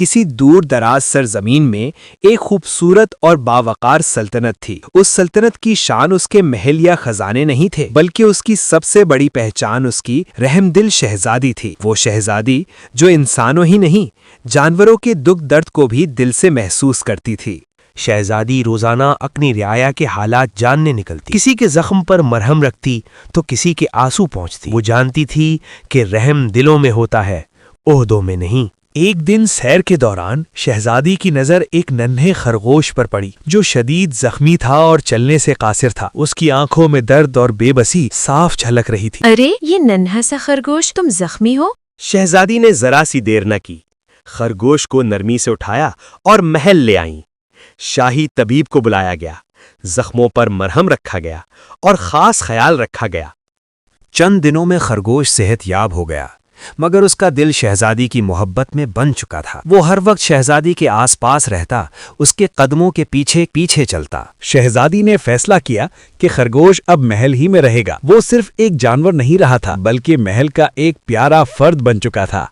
کسی دور دراز سرزمین میں ایک خوبصورت اور باوقار سلطنت تھی۔ اس سلطنت کی شان اس کے محل یا خزانے نہیں تھے، بلکہ اس کی سب سے بڑی پہچان اس کی رحم دل شہزادی تھی۔ وہ شہزادی جو انسانوں ہی نہیں، جانوروں کے دکھ درد کو بھی دل سے محسوس کرتی تھی۔ شہزادی روزانہ اپنی رعایا کے حالات جاننے نکلتی، کسی کے زخم پر مرہم رکھتی تو کسی کے آنسو پہنچتی۔ وہ جانتی تھی کہ رحم دلوں میں ہوتا ہے، عہدوں میں نہیں۔ ایک دن سیر کے دوران شہزادی کی نظر ایک ننھے خرگوش پر پڑی جو شدید زخمی تھا اور چلنے سے قاصر تھا۔ اس کی آنکھوں میں درد اور بے بسی صاف جھلک رہی تھی۔ ارے یہ ننھا سا خرگوش، تم زخمی ہو؟ شہزادی نے ذرا سی دیر نہ کی، خرگوش کو نرمی سے اٹھایا اور محل لے آئیں۔ شاہی طبیب کو بلایا گیا، زخموں پر مرہم رکھا گیا اور خاص خیال رکھا گیا۔ چند دنوں میں خرگوش صحت یاب ہو گیا، مگر اس کا دل شہزادی کی محبت میں بن چکا تھا۔ وہ ہر وقت شہزادی کے آس پاس رہتا، اس کے قدموں کے پیچھے پیچھے چلتا۔ شہزادی نے فیصلہ کیا کہ خرگوش اب محل ہی میں رہے گا۔ وہ صرف ایک جانور نہیں رہا تھا، بلکہ محل کا ایک پیارا فرد بن چکا تھا۔